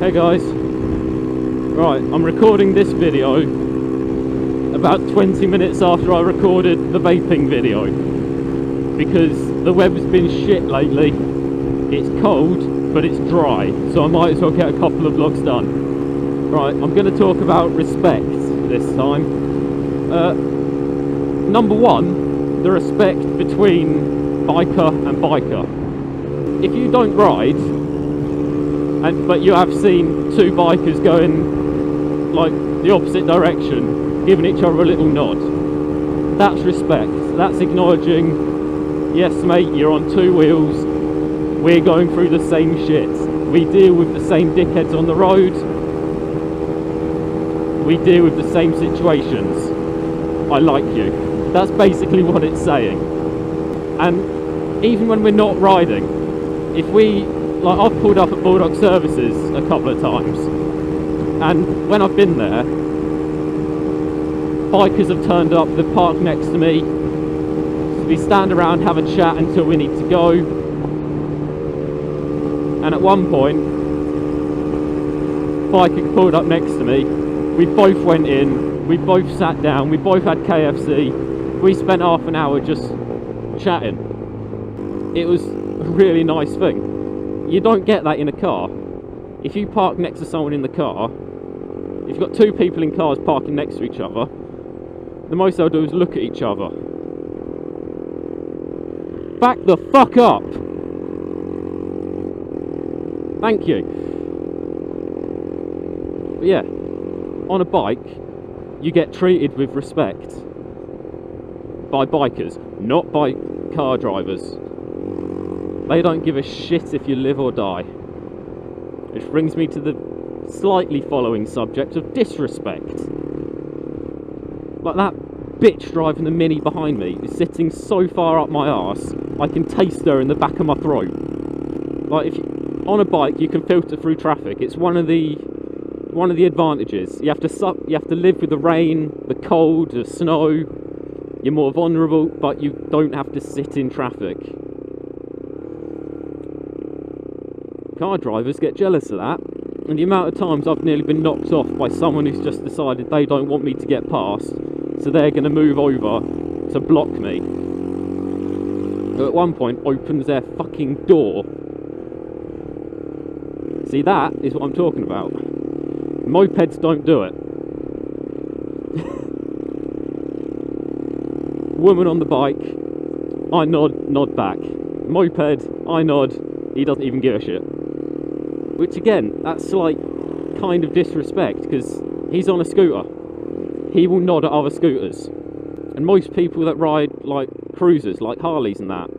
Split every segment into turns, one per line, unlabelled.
Hey guys, right, I'm recording this video about 20 minutes after I recorded the vaping video because the weather's been shit lately. It's cold, but it's dry, so I might as well get a couple of vlogs done. Right, I'm going to talk about respect this time. Number one, the respect between biker and biker. If you don't ride, but you have seen two bikers going like the opposite direction, giving each other a little nod, that's respect. That's acknowledging, yes mate, you're on two wheels, we're going through the same shit, we deal with the same dickheads on the road, we deal with the same situations, I like you. That's basically what it's saying. And even when we're not riding, if we, like, I've pulled up at Bulldog Services a couple of times, and when I've been there, bikers have turned up, they've parked next to me, we stand around, have a chat until we need to go, and at one point, biker pulled up next to me, we both went in, we both sat down, we both had KFC, we spent half an hour just chatting. It was a really nice thing. You don't get that in a car. If you park next to someone in the car, if you've got two people in cars parking next to each other, the most they'll do is look at each other. Back the fuck up! Thank you. But yeah, on a bike, you get treated with respect by bikers, not by car drivers. They don't give a shit if you live or die. Which brings me to the slightly following subject of disrespect. Like that bitch driving the Mini behind me is sitting so far up my arse, I can taste her in the back of my throat. Like, if you, on a bike you can filter through traffic. It's one of the advantages. You have to live with the rain, the cold, the snow. You're more vulnerable, but you don't have to sit in traffic. Car drivers get jealous of that, and the amount of times I've nearly been knocked off by someone who's just decided they don't want me to get past, so they're going to move over to block me. Who at one point opens their fucking door. See, that is what I'm talking about. Mopeds don't do it. Woman on the bike, I nod back. Moped, I nod, he doesn't even give a shit. Which again, that's like kind of disrespect, because he's on a scooter. He will nod at other scooters. And most people that ride like cruisers, like Harleys and that,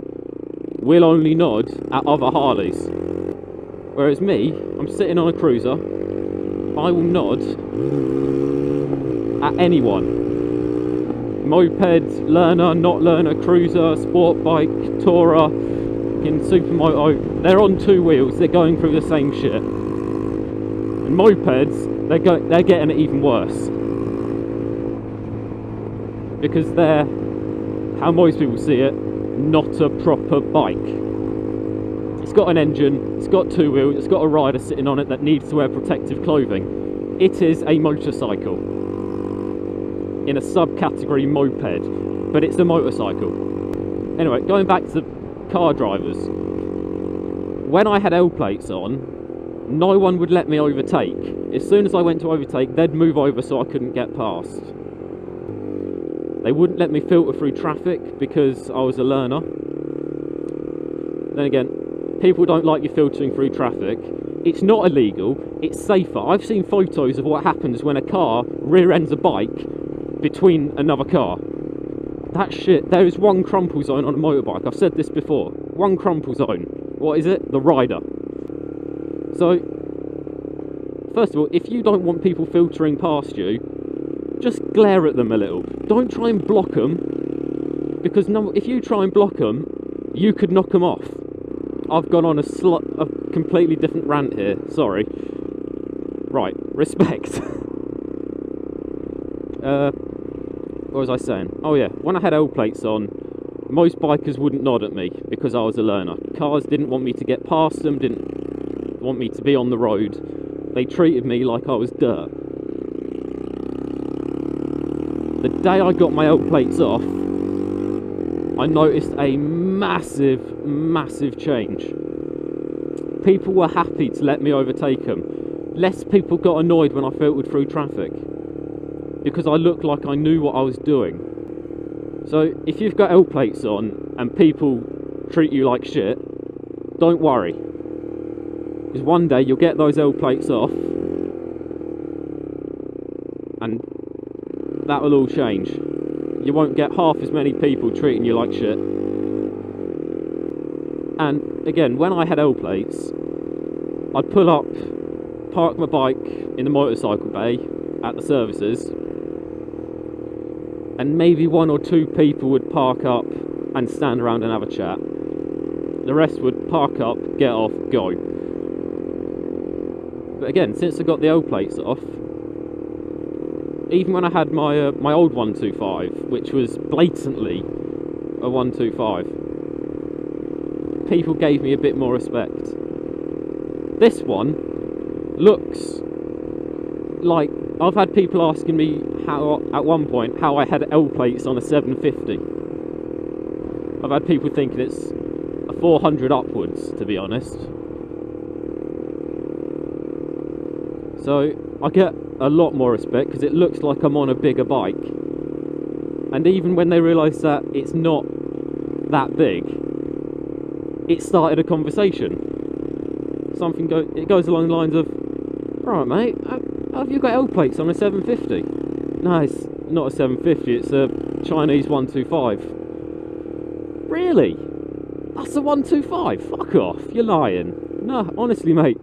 will only nod at other Harleys. Whereas me, I'm sitting on a cruiser, I will nod at anyone. Moped, learner, not learner, cruiser, sport bike, tourer, in supermoto, they're on two wheels, they're going through the same shit. And mopeds, they're getting it even worse. Because they're, how most people see it, not a proper bike. It's got an engine, it's got two wheels, it's got a rider sitting on it that needs to wear protective clothing. It is a motorcycle. In a subcategory moped, but it's a motorcycle. Anyway, going back to the car drivers. When I had L plates on, no one would let me overtake. As soon as I went to overtake, they'd move over so I couldn't get past. They wouldn't let me filter through traffic because I was a learner. Then again, people don't like you filtering through traffic. It's not illegal, it's safer. I've seen photos of what happens when a car rear-ends a bike between another car. That shit, there is one crumple zone on a motorbike. I've said this before. One crumple zone. What is it? The rider. So, first of all, if you don't want people filtering past you, just glare at them a little. Don't try and block them, because if you try and block them, you could knock them off. I've gone on a completely different rant here. Sorry. Right, respect. What was I saying? Oh yeah, when I had L plates on, most bikers wouldn't nod at me because I was a learner. Cars didn't want me to get past them, didn't want me to be on the road. They treated me like I was dirt. The day I got my L plates off, I noticed a massive, massive change. People were happy to let me overtake them. Less people got annoyed when I filtered through traffic, because I looked like I knew what I was doing. So if you've got L plates on and people treat you like shit, don't worry, because one day you'll get those L plates off and that will all change. You won't get half as many people treating you like shit. And again, when I had L plates, I'd pull up, park my bike in the motorcycle bay at the services, and maybe one or two people would park up and stand around and have a chat. The rest would park up, get off, go. But again, since I got the L plates off, even when I had my my old 125, which was blatantly a 125, people gave me a bit more respect. This one looks like, I've had people asking me how, at one point, how I had L plates on a 750. I've had people thinking it's a 400 upwards, to be honest. So I get a lot more respect because it looks like I'm on a bigger bike. And even when they realise that it's not that big, it started a conversation. It goes along the lines of, "Right, mate, how have you got L plates on a 750? No, it's not a 750, it's a Chinese 125. Really? That's a 125? Fuck off, you're lying. No, honestly, mate.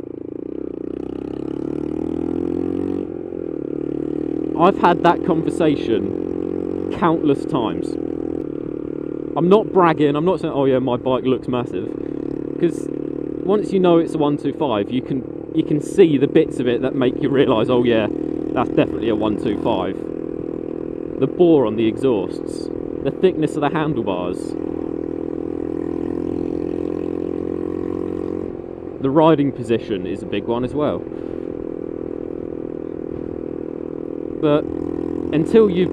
I've had that conversation countless times. I'm not bragging, I'm not saying, oh yeah, my bike looks massive. Because once you know it's a 125, you can see the bits of it that make you realise, oh yeah, that's definitely a 125. The bore on the exhausts, the thickness of the handlebars, the riding position is a big one as well. But until you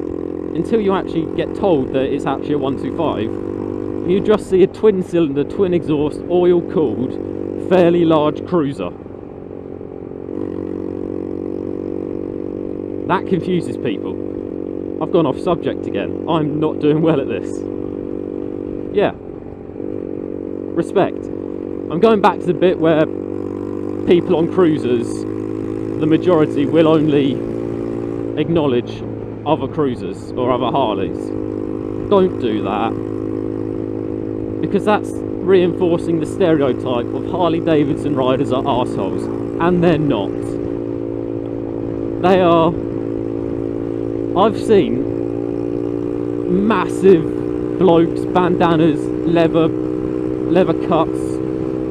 actually get told that it's actually a 125, you just see a twin cylinder, twin exhaust, oil cooled, fairly large cruiser. That confuses people. I've gone off subject again. I'm not doing well at this. Yeah. Respect. I'm going back to the bit where people on cruisers, the majority, will only acknowledge other cruisers or other Harleys. Don't do that, because that's reinforcing the stereotype of Harley Davidson riders are arseholes, and they're not. They are. I've seen massive blokes, bandanas, leather cuts,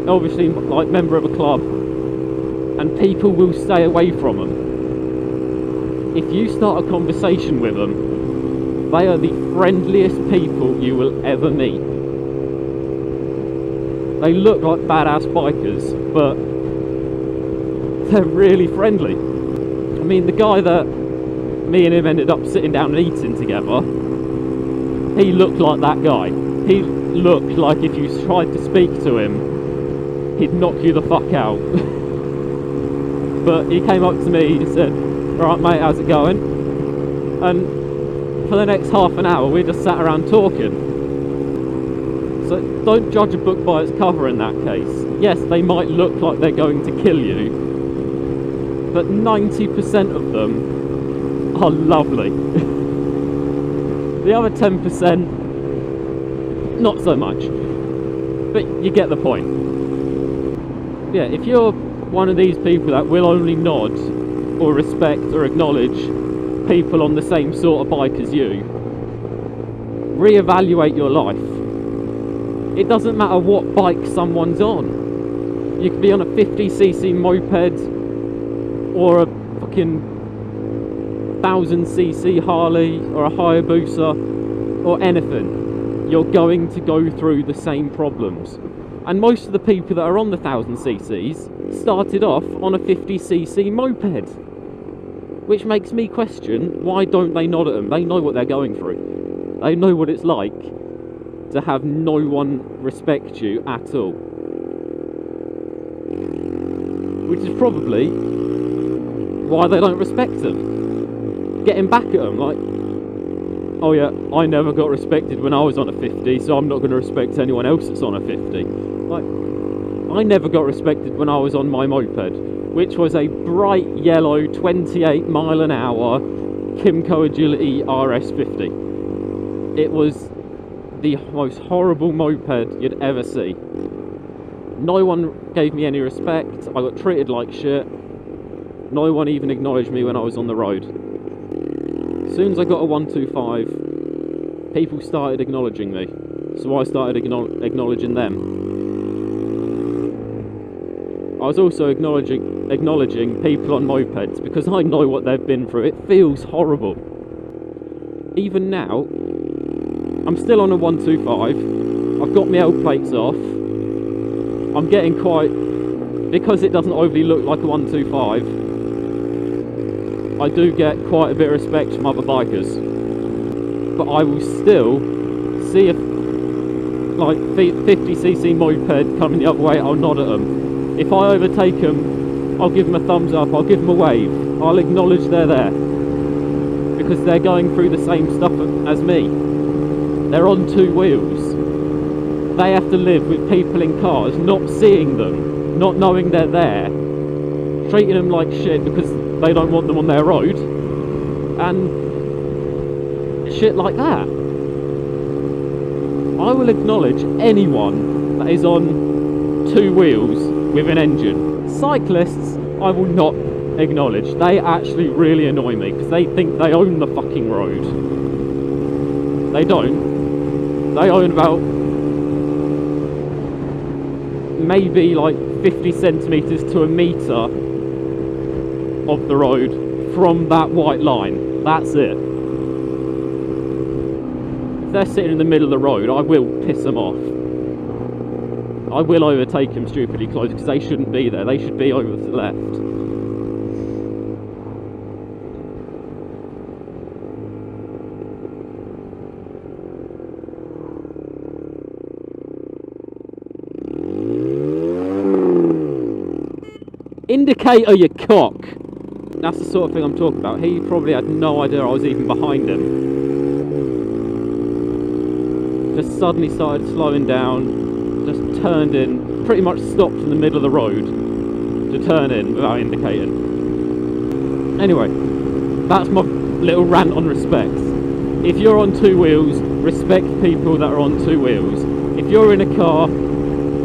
obviously like member of a club, and people will stay away from them. If you start a conversation with them, they are the friendliest people you will ever meet. They look like badass bikers, but they're really friendly. I mean, the guy that me and him ended up sitting down and eating together, he looked like that guy. He looked like if you tried to speak to him, he'd knock you the fuck out. But he came up to me and said, "Right mate, how's it going?" And for the next half an hour we just sat around talking. So don't judge a book by its cover in that case. Yes, they might look like they're going to kill you, but 90% of them are lovely. The other 10%, not so much. But you get the point. Yeah, if you're one of these people that will only nod or respect or acknowledge people on the same sort of bike as you, reevaluate your life. It doesn't matter what bike someone's on. You could be on a 50cc moped or a fucking 1000cc Harley or a Hayabusa or anything. You're going to go through the same problems. And most of the people that are on the 1000cc's started off on a 50cc moped. Which makes me question, why don't they nod at them? They know what they're going through. They know what it's like to have no one respect you at all. Which is probably why they don't respect them. Getting back at them, like, oh yeah, I never got respected when I was on a 50, so I'm not going to respect anyone else that's on a 50. Like, I never got respected when I was on my moped, which was a bright yellow 28 mile an hour Kimco Agility RS50. It was the most horrible moped you'd ever see. No one gave me any respect, I got treated like shit. No one even acknowledged me when I was on the road. As soon as I got a 125, people started acknowledging me, so I started acknowledging them. I was also acknowledging people on mopeds because I know what they've been through. It feels horrible. Even now, I'm still on a 125. I've got my L plates off. I'm getting quite, because it doesn't overly look like a 125, I do get quite a bit of respect from other bikers. But I will still see a like 50cc moped coming the other way, I'll nod at them. If I overtake them, I'll give them a thumbs up, I'll give them a wave, I'll acknowledge they're there. Because they're going through the same stuff as me. They're on two wheels. They have to live with people in cars, not seeing them, not knowing they're there, treating them like shit because they don't want them on their road, and shit like that. I will acknowledge anyone that is on two wheels with an engine. Cyclists, I will not acknowledge. They actually really annoy me because they think they own the fucking road. They don't. They own about maybe like 50 centimetres to a metre of the road from that white line. That's it. If they're sitting in the middle of the road, I will piss them off. I will overtake them stupidly close because they shouldn't be there. They should be over to the left. Indicator, you cock! That's the sort of thing I'm talking about. He probably had no idea I was even behind him. Just suddenly started slowing down, just turned in, pretty much stopped in the middle of the road to turn in without indicating. Anyway, that's my little rant on respect. If you're on two wheels, respect people that are on two wheels. If you're in a car,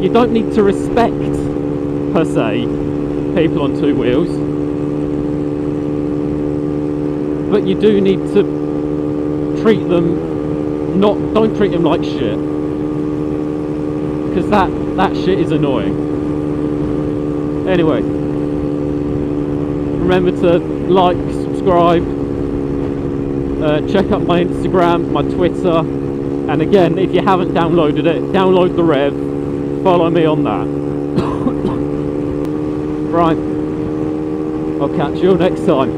you don't need to respect, per se, people on two wheels, but you do need to treat them, don't treat them like shit, because that shit is annoying. Anyway, remember to like, subscribe, check out my Instagram, my Twitter, and again, if you haven't downloaded it, download the Rev, follow me on that. Right, I'll catch you next time.